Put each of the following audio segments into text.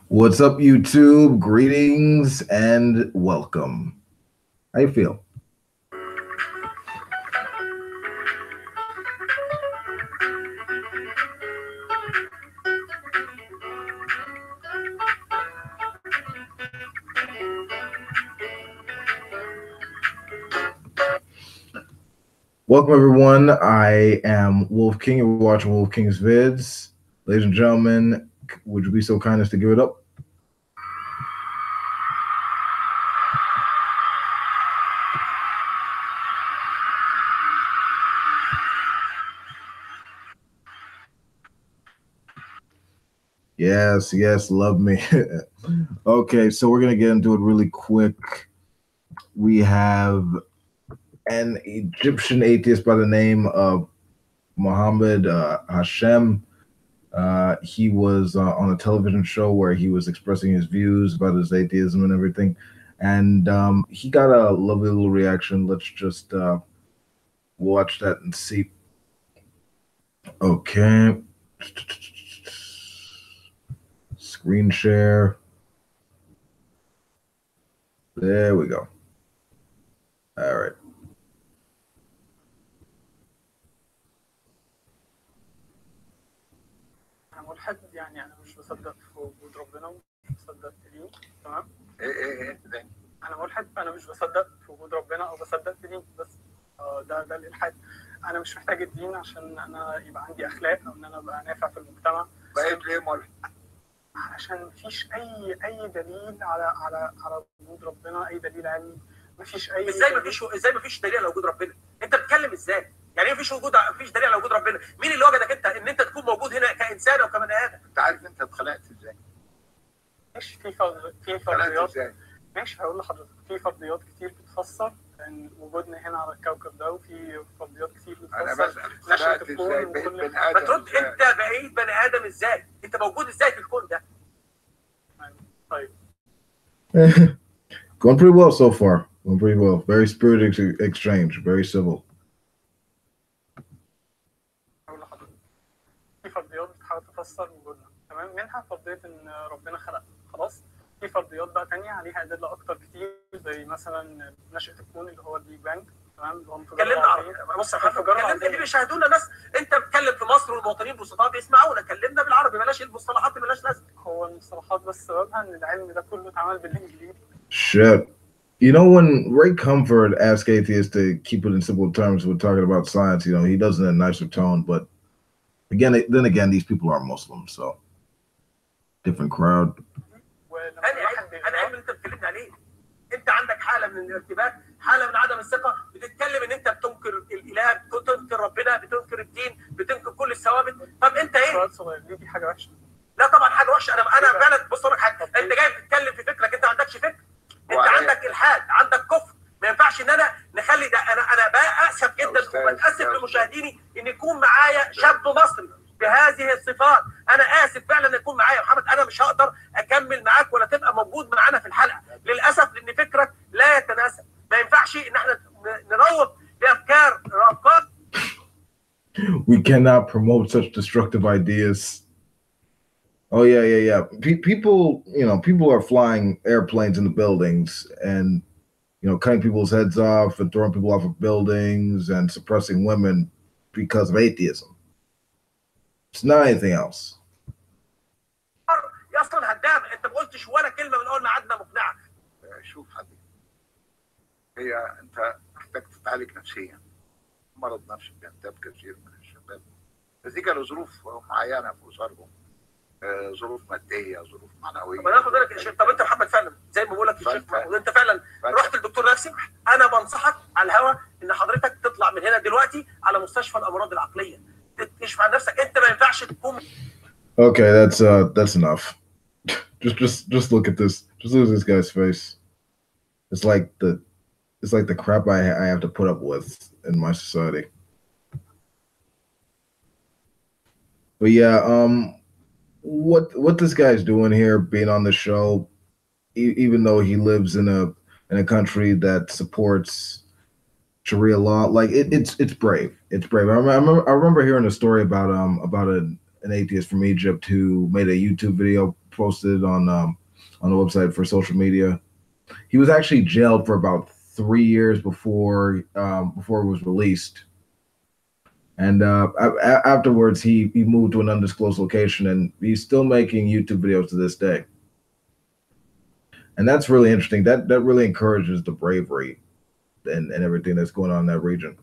What's up, YouTube? Greetings and welcome. How you feel? Welcome, everyone. I am Wolf King. You're watching Wolf King's vids. Ladies and gentlemen, would you be so kind as to give it up? Yes, love me. Okay, so we're going to get into it really quick. We have an Egyptian atheist by the name of Mohammed Hashem. He was on a television show where he was expressing his views about his atheism and everything. And he got a lovely little reaction. Let's just watch that and see. Okay. Screen share. There we go. All right. ملحد يعني انا مش بصدق في وجود ربنا ومش بصدق في دين. تمام؟ ايه انا ملحد، انا مش بصدق في وجود ربنا او بصدق في دين بس. ده الالحاد. انا مش محتاج الدين عشان انا يبقى عندي اخلاق او ان انا ابقى نافع في المجتمع. بقيت ليه ملحد؟ عشان مفيش اي دليل على وجود ربنا، اي دليل علمي. مفيش اي ازاي مفيش دليل على وجود ربنا؟ انت بتتكلم ازاي؟ يعني ايه مفيش دليل على وجود ربنا؟ مين اللي وجدك انت ان انت تكون موجود هنا كانسان او كبني ادم؟ انت عارف انت اتخلقت ازاي؟ ماشي، في فرضيات. ماشي، هقول لحضرتك في فرضيات كتير بتفسر ان وجودنا هنا على الكوكب ده، وفي فرضيات كتير بتفسر نشأة الكون وكل حاجه. فترد انت بقيت بني ادم ازاي؟ انت موجود ازاي في الكون ده؟ طيب. Going pretty well so far. Going pretty well. Very spirited exchange. Very civil. هقول لحضرتك في فرضيات بتحاول تفسر وجودنا، تمام؟ منها فرضية ان ربنا خلق، خلاص. في فرضيات بقى تانية عليها أدلة أكتر كتير، زي مثلا نشأة الكون اللي هو البيج بانج، تمام؟ كلمنا عربي. بص يا محمد، اللي بيشاهدونا ناس انت بتتكلم في مصر والمواطنين بسطاء بيسمعونا، كلمنا بالعربي، بلاش المصطلحات اللي مالهاش لازمه. هو المصطلحات بس سببها ان العلم ده كله اتعمل بالانجليزي. Shit. You know, when Ray Comfort asked atheists to keep it in simple terms when talking about science, you know, he does it in a nicer tone. But then again, these people are Muslims, so different crowd. انا علم انت بتكلمني عليه. انت عندك حاله من الارتباك، حاله من عدم الثقه، بتتكلم ان انت بتنكر الاله، بتنكر ربنا، بتنكر الدين، بتنكر كل الثوابت. طب انت ايه؟ سؤال صغير، دي حاجه وحشه؟ لا طبعا حاجه وحشه. انا فعلا بص اقول لك حاجه، انت جاي بتتكلم في فكرك، انت ما عندكش فكر. انت عندك الحاد، عندك كفر. ما ينفعش ان انا نخلي ده. انا بأسف جدا وبتاسف لمشاهديني ان يكون معايا شاب مصري بهذه الصفات. انا اسف فعلا ان يكون معايا محمد. انا مش هقدر اكمل معاك ولا تبقى موجود معانا في الحلقه للاسف، لان فكرك لا يتناسب. ما ينفعش ان احنا نروج لافكار رافضات. We cannot promote such destructive ideas. Oh yeah. People, people are flying airplanes into buildings and, cutting people's heads off and throwing people off of buildings and suppressing women because of atheism. It's not anything else. يا اصلا هدام، انت ما قلتش ولا كلمه من اول ما قعدنا مقنعه. شوف حبيبي، هي انت محتاج تتعالج نفسيا. مرض نفسي بينتاب كثير من الشباب نتيجه لظروف معينه في اسرهم، ظروف ماديه، ظروف معنويه. طب انا اخد بالك يا شيخ. طب انت محمد فعلا زي ما بقول لك يا شيخ، وانت فعلا رحت للدكتور نفسي. انا بنصحك على الهوا ان حضرتك تطلع من هنا دلوقتي على مستشفى الامراض العقليه تكشف عن نفسك. انت ما ينفعش تكون. Okay, that's enough. Just look at this. Just look at this guy's face. It's like the crap I have to put up with in my society. But yeah, what this guy's doing here, being on the show, even though he lives in a country that supports Sharia law, like it's brave. It's brave. I remember hearing a story about an atheist from Egypt who made a YouTube video posted on the website for social media. He was actually jailed for about 3 years before it was released. And afterwards, he moved to an undisclosed location, and he's still making YouTube videos to this day. And that's really interesting. That really encourages the bravery and everything that's going on in that region.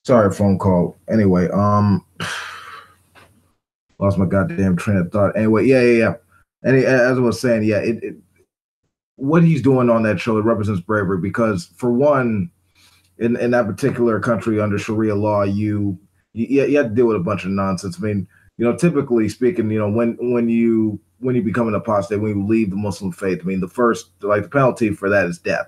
Sorry, phone call. Anyway, lost my goddamn train of thought. Anyway, yeah. And as I was saying, yeah, what he's doing on that show, it represents bravery because, for one, in that particular country under Sharia law, you have to deal with a bunch of nonsense. I mean, typically speaking, when you become an apostate, when you leave the Muslim faith, I mean, the penalty for that is death.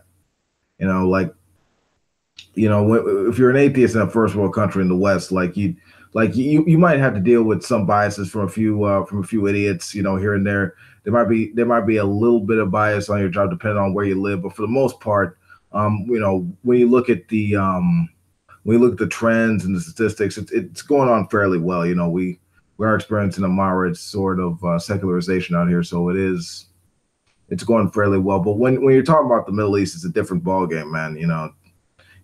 If you're an atheist in a first world country in the West, you might have to deal with some biases from a few idiots, here and there. There might be a little bit of bias on your job depending on where you live, but for the most part, when you look at the trends and the statistics, it's going on fairly well. We are experiencing a moderate sort of secularization out here, so it's going fairly well. But when you're talking about the Middle East, it's a different ballgame, man.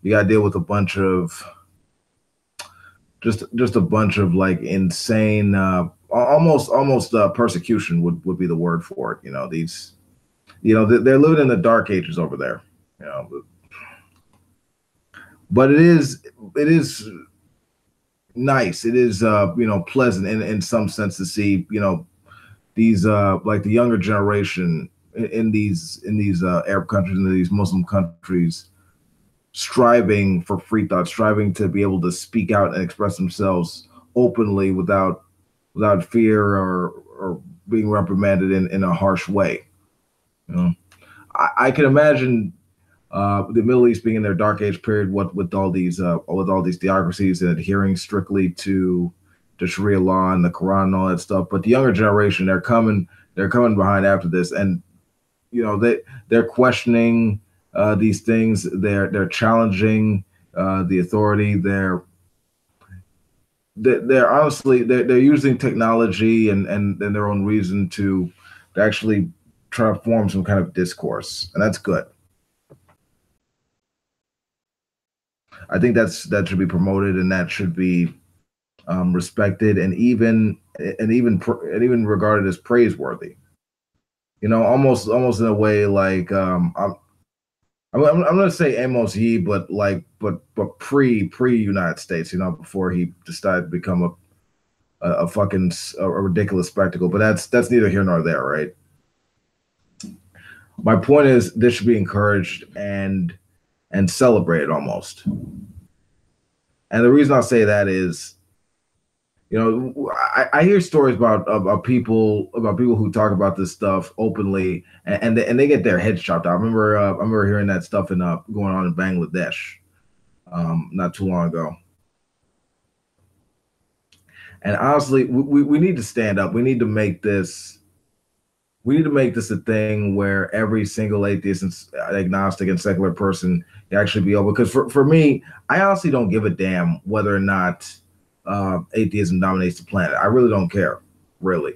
You got to deal with a bunch of just a bunch of insane, almost persecution would be the word for it. They're living in the dark ages over there. But it is nice. It is pleasant in some sense to see these the younger generation in these Arab countries and these Muslim countries striving for free thought, striving to be able to speak out and express themselves openly without fear or being reprimanded in a harsh way. I can imagine the Middle East being in their dark age period, with all these theocracies and adhering strictly to Sharia law and the Quran and all that stuff. But the younger generation, they're coming behind after this, and they're questioning these things. They're challenging the authority. They're honestly they're using technology and their own reason to actually try to form some kind of discourse, and that's good. I think that should be promoted, and that should be respected, and even regarded as praiseworthy. Almost in a way I'm going to say Amos Yee, but pre United States, before he decided to become a fucking ridiculous spectacle. But that's neither here nor there, right? My point is, this should be encouraged and celebrated almost. And the reason I'll say that is, I hear stories about people who talk about this stuff openly, and they get their heads chopped off. I remember hearing that stuff going on in Bangladesh not too long ago. And honestly, we need to stand up. We need to make this a thing where every single atheist and agnostic and secular person can actually be able. Because for me, I honestly don't give a damn whether or not atheism dominates the planet. I really don't care, really.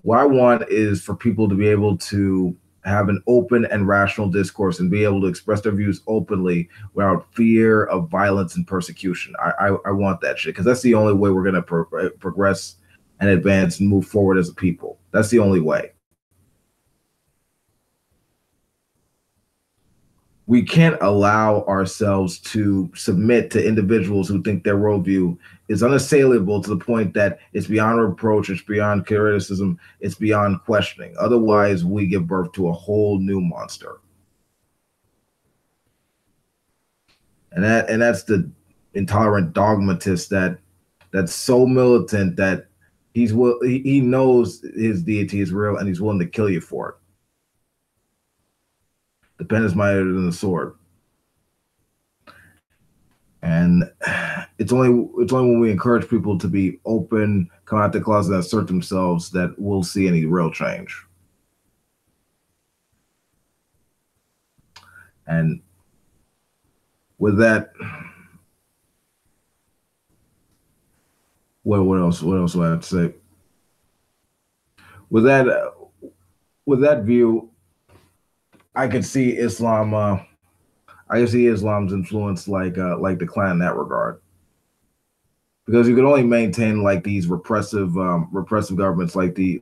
What I want is for people to be able to have an open and rational discourse and be able to express their views openly without fear of violence and persecution. I want that shit, because that's the only way we're going to progress and advance and move forward as a people. That's the only way. we can't allow ourselves to submit to individuals who think their worldview is unassailable to the point that it's beyond reproach, it's beyond criticism, it's beyond questioning. Otherwise, we give birth to a whole new monster. And that's the intolerant dogmatist that's so militant that he knows his deity is real and he's willing to kill you for it. The pen is mightier than the sword. And it's only when we encourage people to be open, come out the closet, and assert themselves that we'll see any real change. And with that, what else do I have to say? With that view, I could see Islam. I can see Islam's influence like the Klan in that regard, because you can only maintain like these repressive governments like the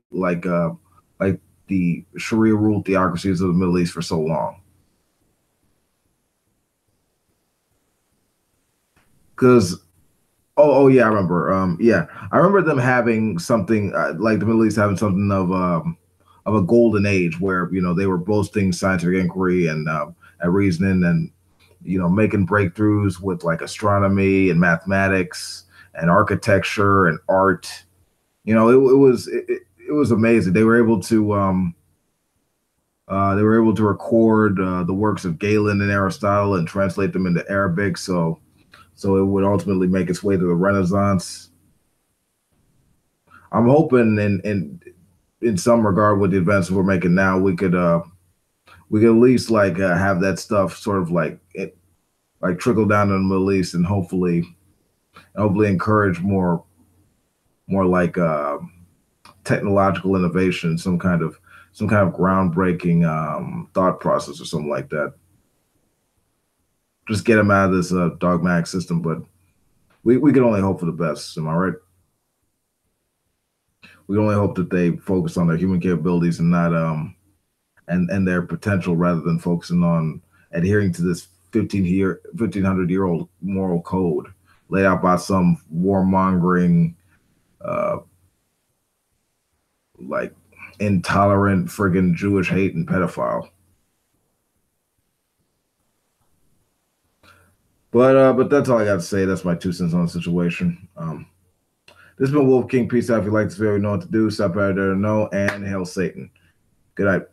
Sharia rule theocracies of the Middle East for so long. Because oh yeah, I remember. I remember them having something like the Middle East having something of a golden age where they were boasting scientific inquiry and reasoning and making breakthroughs with like astronomy and mathematics and architecture and art. It was amazing. They were able to record the works of Galen and Aristotle and translate them into Arabic, so it would ultimately make its way to the Renaissance. I'm hoping in some regard with the advances we're making now, we could at least like have that stuff sort of like trickle down in the Middle East and hopefully encourage more like technological innovation, some kind of groundbreaking thought process or something like that. Just get them out of this dogmatic system, but we can only hope for the best. Am I right? We can only hope that they focus on their human capabilities and not and their potential rather than focusing on adhering to this 1,500-year-old moral code laid out by some warmongering, like intolerant friggin' Jewish hate and pedophile. But that's all I got to say. That's my 2 cents on the situation. This has been Wolf King. Peace out. If you like this video, you know what to do. Stop out there to know, and hail Satan. Good night.